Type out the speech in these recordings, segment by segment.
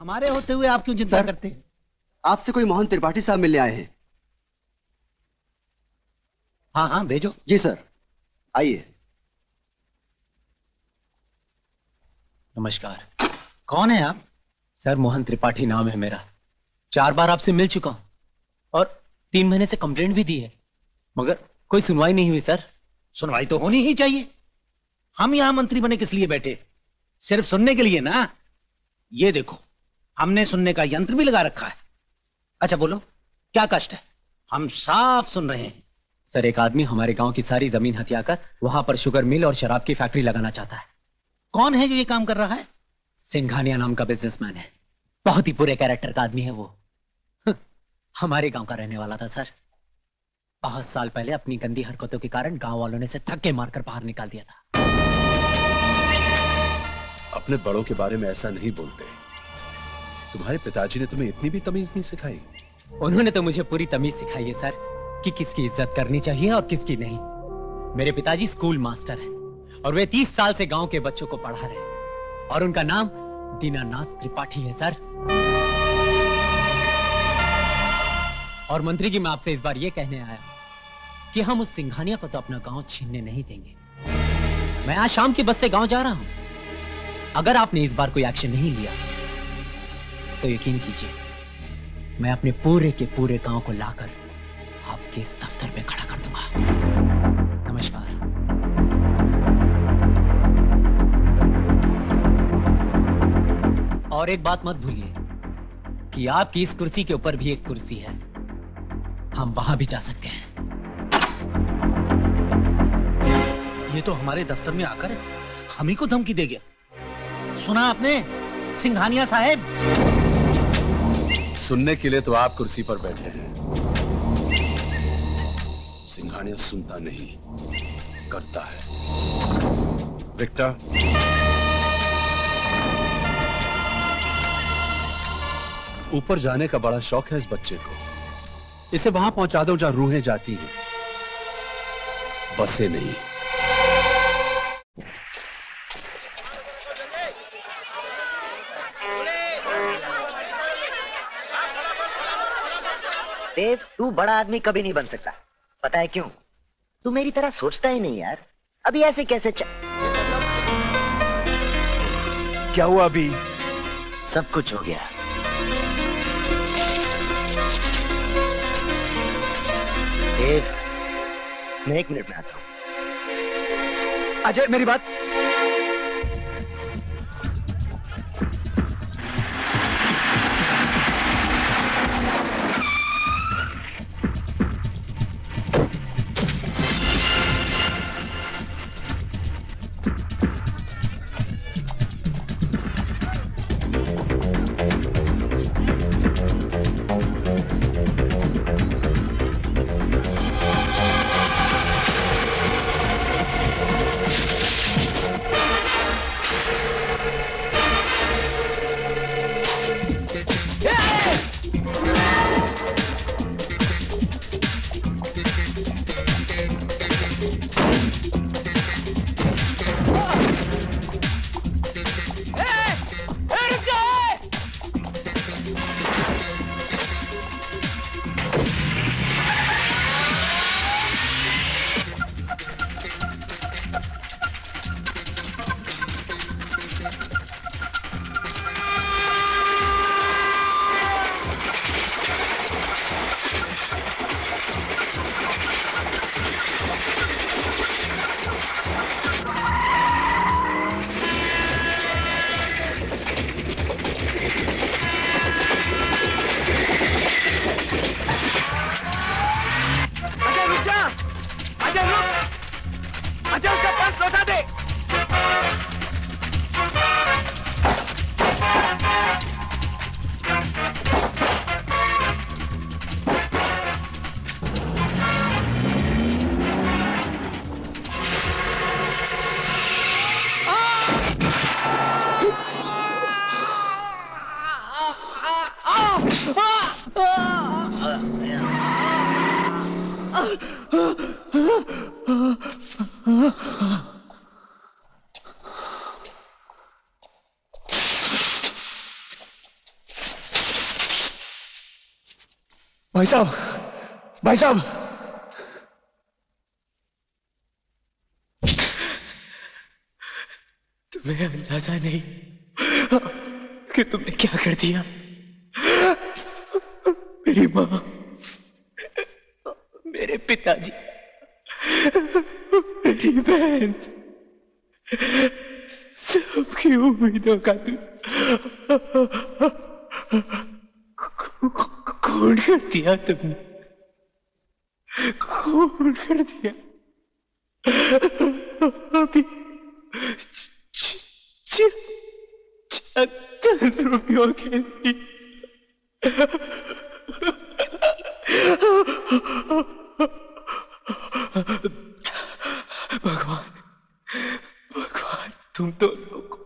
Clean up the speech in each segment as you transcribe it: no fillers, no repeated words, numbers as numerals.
हमारे होते हुए आप क्यों चिंता करते हैं? आपसे कोई मोहन त्रिपाठी साहब मिलने आए हैं। हाँ हाँ भेजो। जी सर, आइए। नमस्कार। कौन है आप? सर मोहन त्रिपाठी नाम है मेरा। 4 बार आपसे मिल चुका हूं और 3 महीने से कंप्लेंट भी दी है, मगर कोई सुनवाई नहीं हुई सर। सुनवाई तो होनी ही चाहिए। हम यहां मंत्री बने किस लिए बैठे? सिर्फ सुनने के लिए ना। ये देखो, हमने सुनने का यंत्र भी लगा रखा है। अच्छा बोलो, क्या कष्ट है? हम साफ सुन रहे हैं। सर एक आदमी हमारे गांव की सारी जमीन हथिया कर वहां पर शुगर मिल और शराब की फैक्ट्री लगाना चाहता है। कौन है जो ये काम कर रहा है? सिंघानिया नाम का बिजनेसमैन है। बहुत ही बुरे कैरेक्टर का आदमी है वो। हमारे गांव का रहने वाला था सर। 5 साल पहले अपनी गंदी हरकतों के कारण गांव वालों ने इसे धक्के मारकर बाहर निकाल दिया था। अपने बड़ों के बारे में ऐसा नहीं बोलते। तुम्हारे पिताजी ने तुम्हें इतनी भी तमीज नहीं सिखाई? उन्होंने तो मुझे पूरी तमीज सिखाई है सर कि किसकी इज्जत करनी चाहिए और किसकी नहीं। मेरे पिताजी स्कूल मास्टर हैं और वे 30 साल से गांव के बच्चों को पढ़ा रहे हैं और उनका नाम दीनानाथ त्रिपाठी है सर। और मंत्री जी, मैं आपसे इस बार ये कहने आया कि हम उस सिंघानिया को तो अपना गांव छीनने नहीं देंगे। मैं आज शाम की बस से गांव जा रहा हूं। अगर आपने इस बार कोई एक्शन नहीं लिया तो यकीन कीजिए मैं अपने पूरे के पूरे गांव को लाकर आपके इस दफ्तर में खड़ा कर दूंगा। नमस्कार। और एक बात मत भूलिए कि आपकी इस कुर्सी के ऊपर भी एक कुर्सी है, हम वहां भी जा सकते हैं। ये तो हमारे दफ्तर में आकर हम ही को धमकी दे गया। सुना आपने सिंघानिया साहब? सुनने के लिए तो आप कुर्सी पर बैठे हैं। सिंघानिया सुनता नहीं, करता है। रिक्ता, ऊपर जाने का बड़ा शौक है इस बच्चे को। इसे वहां पहुंचा दो जहां रूहें जाती हैं, बसें नहीं। देव, तू बड़ा आदमी कभी नहीं बन सकता। पता है क्यों? तू मेरी तरह सोचता ही नहीं यार। अभी ऐसे कैसे क्या हुआ अभी? सब कुछ हो गया। देव, मैं 1 मिनट में आता हूं। अजय, मेरी बात। भाई साहब, भाई साहब, तुम्हें अंदाजा नहीं कि तुमने क्या कर दिया। मेरी माँ, मेरे पिताजी, मेरी बहन, सबकी उम्मीदों का तू खून कर दिया तुमने, खून कर दिया। अभी चंद रुपयों के लिए भगवान, भगवान तुम दोनों को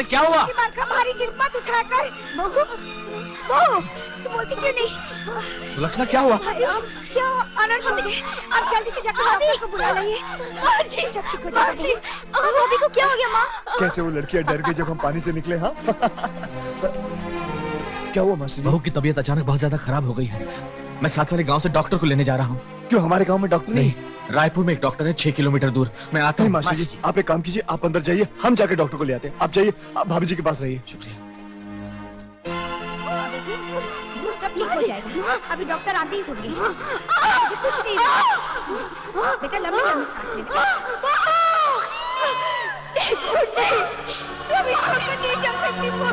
क्या हुआ? हमारी जिस्मत उठाकर बहू, बहू, तुम बोलती क्यों नहीं? लक्षणा क्या हुआ? क्या अनर्थ हो गया? आप जल्दी से जाकर डॉक्टर को बुला लाइए। सब ठीक हो जाएगा। भाभी को क्या हो गया माँ? कैसे वो लड़कियां डर गई जब हम पानी से निकले? हाँ क्या हुआ मासी? बहू की तबीयत अचानक बहुत ज्यादा खराब हो गई है। मैं साथ वाले गांव से डॉक्टर को लेने जा रहा हूँ। क्यों, हमारे गांव में डॉक्टर नहीं? रायपुर में एक डॉक्टर है 6 किलोमीटर दूर। मैं आता हूँ। मासी जी, आप एक काम कीजिए, आप अंदर जाइए, हम जाके डॉक्टर को ले आते हैं। आप जाइए, आप भाभी जी के पास रहिए। शुक्रिया। सब ठीक हो जाएगा। अभी डॉक्टर आते ही होंगे। मुझे कुछ नहीं हुआ। बेटा लंबी लंबी सांस ले बेटा। नहीं, नहीं जा सकती वो।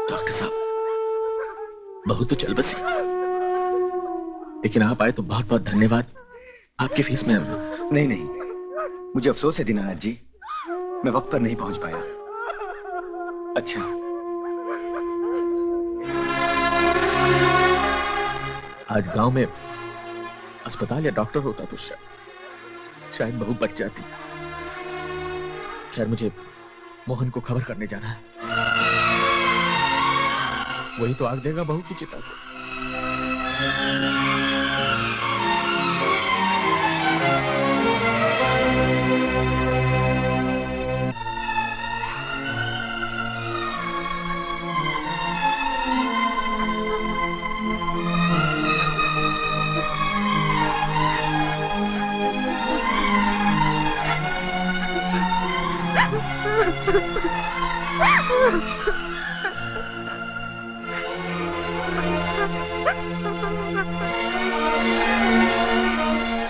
डॉक्टर साहब, बहू तो चल बसी, लेकिन आप आए तो बहुत बहुत धन्यवाद। आपकी फीस में नहीं नहीं, मुझे अफसोस है दीनानाथ जी, मैं वक्त पर नहीं पहुंच पाया। अच्छा, आज गांव में अस्पताल या डॉक्टर होता तो शायद बहू बच जाती। खैर, मुझे मोहन को खबर करने जाना है, वही तो आग देगा बहू की चिता को।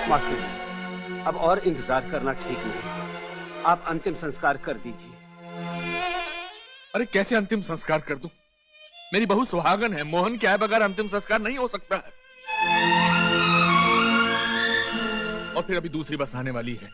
मास्टर, अब और इंतजार करना ठीक नहीं, आप अंतिम संस्कार कर दीजिए। अरे कैसे अंतिम संस्कार कर दूं? मेरी बहू सुहागन है, मोहन के आए बगैर अंतिम संस्कार नहीं हो सकता है। और फिर अभी दूसरी बस आने वाली है।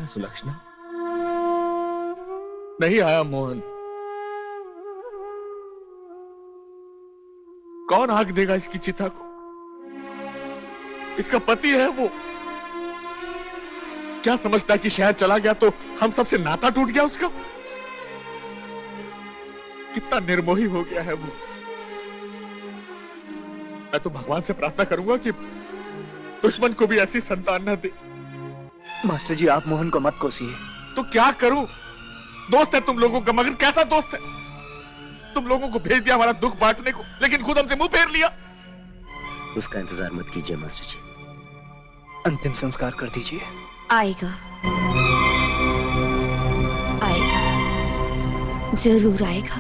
सुलक्षणा, नहीं आया मोहन। कौन आग देगा इसकी चिता को? इसका पति है वो। क्या समझता है कि शहर चला गया तो हम सबसे नाता टूट गया उसका? कितना निर्मोही हो गया है वो। मैं तो भगवान से प्रार्थना करूंगा कि दुश्मन को भी ऐसी संतान न दे। मास्टर जी, आप मोहन को मत कोसिए। तो क्या करूं? दोस्त है तुम लोगों का, मगर कैसा दोस्त है? तुम लोगों को भेज दिया हमारा दुख बांटने को, लेकिन खुद हमसे मुंह फेर लिया। उसका इंतजार मत कीजिए मास्टर जी, अंतिम संस्कार कर दीजिए। आएगा, आएगा, जरूर आएगा।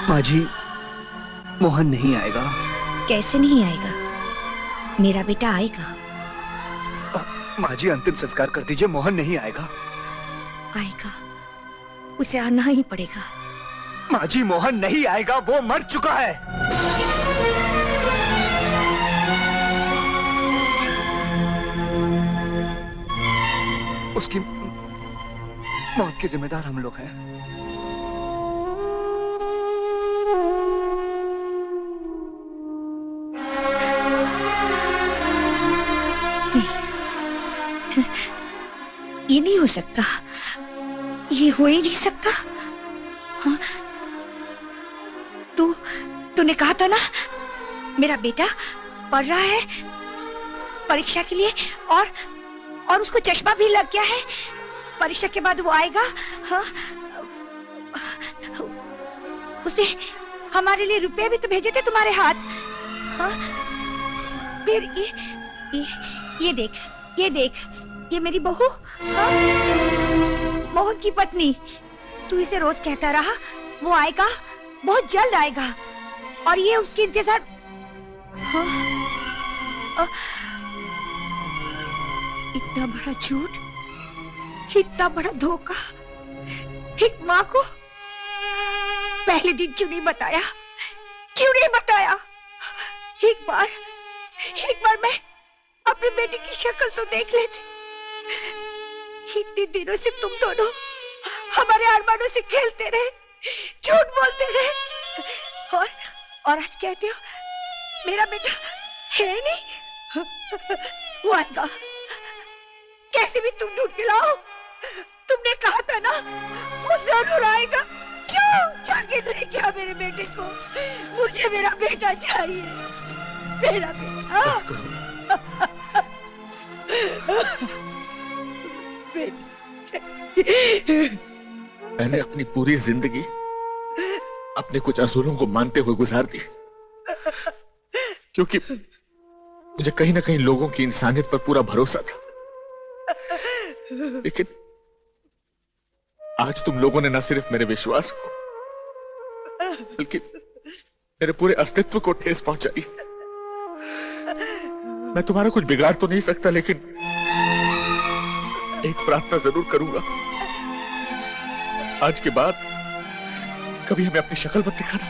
माँ जी, मोहन नहीं आएगा। कैसे नहीं आएगा? मेरा बेटा आएगा। माँ जी, अंतिम संस्कार कर दीजिए, मोहन नहीं आएगा। आएगा, उसे आना ही पड़ेगा। माँ जी, मोहन नहीं आएगा, वो मर चुका है। उसकी मौत के जिम्मेदार हम लोग हैं। ये नहीं हो सकता, ये हो ही नहीं सकता। हाँ? तूने कहा था ना मेरा बेटा पढ़ रहा है परीक्षा के लिए, और उसको चश्मा भी लग गया है। परीक्षा के बाद वो आएगा। हाँ? उसने हमारे लिए रुपए भी तो भेजे थे तुम्हारे हाथ। हाँ? फिर ये देख, ये मेरी बहू। हाँ? मोहन की पत्नी। तू इसे रोज कहता रहा वो आएगा, बहुत जल्द आएगा, और ये उसकी इंतजार। हाँ? इतना बड़ा झूठ, इतना बड़ा धोखा एक माँ को पहले दिन क्यों नहीं बताया? एक बार मैं अपने बेटे की शक्ल तो देख लेती। इतने दिनों से तुम दोनों हमारे अरमानों से खेलते रहे, झूठ बोलते रहे, और आज कहते हो मेरा बेटा है नहीं। वो आएगा, कैसे भी तुम ढूंढ के लाओ। तुमने कहा था ना वो जरूर आएगा। क्यों जाके ले गया मेरे बेटे को? मुझे मेरा बेटा चाहिए, मेरा बेटा। मैंने अपनी पूरी जिंदगी अपने कुछ असूलों को मानते हुए गुजार दी, क्योंकि मुझे कहीं ना कहीं लोगों की इंसानियत पर पूरा भरोसा था। लेकिन आज तुम लोगों ने न सिर्फ मेरे विश्वास को, बल्कि मेरे पूरे अस्तित्व को ठेस पहुंचाई। मैं तुम्हारा कुछ बिगाड़ तो नहीं सकता, लेकिन एक प्रार्थना जरूर करूंगा। आज के बाद कभी हमें अपनी शक्ल मत दिखाना।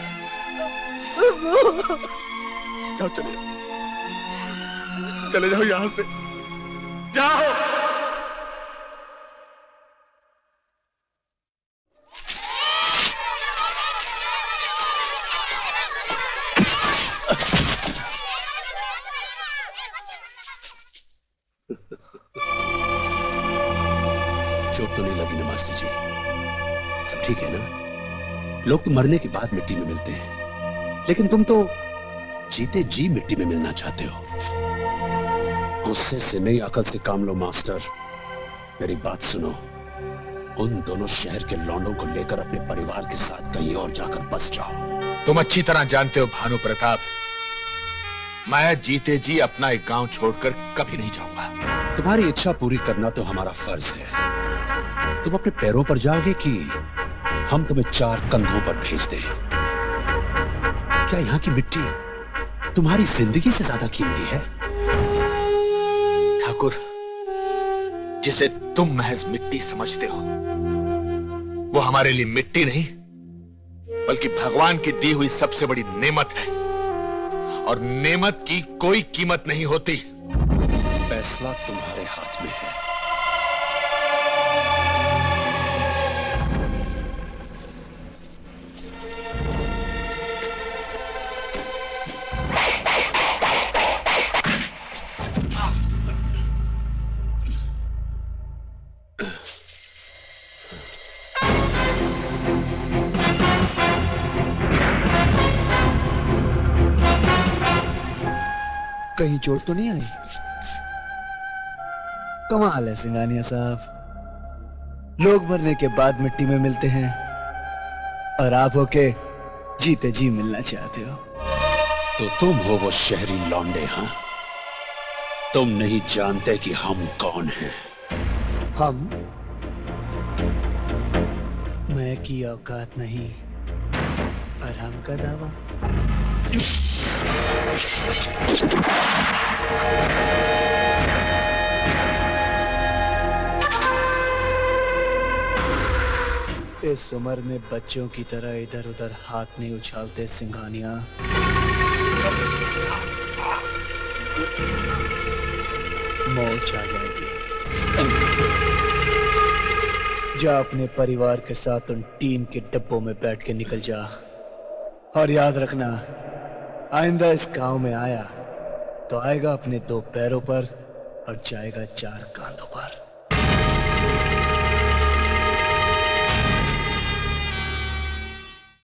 जाओ, चले जाओ यहां से, जाओ। चोट तो नहीं लगी ना मास्टर जी? सब ठीक है ना? लोग तो मरने के बाद मिट्टी में मिलते हैं, लेकिन तुम तो जीते जी मिट्टी में मिलना चाहते हो। गुस्से से नहीं, अकल से काम लो मास्टर। मेरी बात सुनो, उन दोनों शहर के लौंडों को लेकर अपने परिवार के साथ कहीं और जाकर बस जाओ। तुम अच्छी तरह जानते हो भानु प्रताप, मैं जीते जी अपना एक गांव छोड़कर कभी नहीं जाऊंगा। तुम्हारी इच्छा पूरी करना तो हमारा फर्ज है। तुम अपने पैरों पर जाओगे कि हम तुम्हें 4 कंधों पर भेज दें? क्या यहां की मिट्टी तुम्हारी जिंदगी से ज्यादा कीमती है? ठाकुर, जिसे तुम महज मिट्टी समझते हो, वो हमारे लिए मिट्टी नहीं, बल्कि भगवान की दी हुई सबसे बड़ी नेमत है, और नेमत की कोई कीमत नहीं होती। फैसला तुम्हारे हाथ में है। कहीं चोट तो नहीं आई? कमाल है सिंघानिया साहब, लोग मरने के बाद मिट्टी में मिलते हैं और आप होके जीते जी मिलना चाहते हो। तो तुम हो वो शहरी लौंडे, हाँ? तुम नहीं जानते कि हम कौन हैं। हम? मैं की औकात नहीं और हम का दावा। इस उम्र में बच्चों की तरह इधर उधर हाथ नहीं उछालते सिंघानिया। मौत आ जाएगी। जा अपने परिवार के साथ उन टीन के डब्बों में बैठ के निकल जा, और याद रखना, आइंदा इस गांव में आया तो आएगा अपने 2 पैरों पर और जाएगा 4 कांधों पर।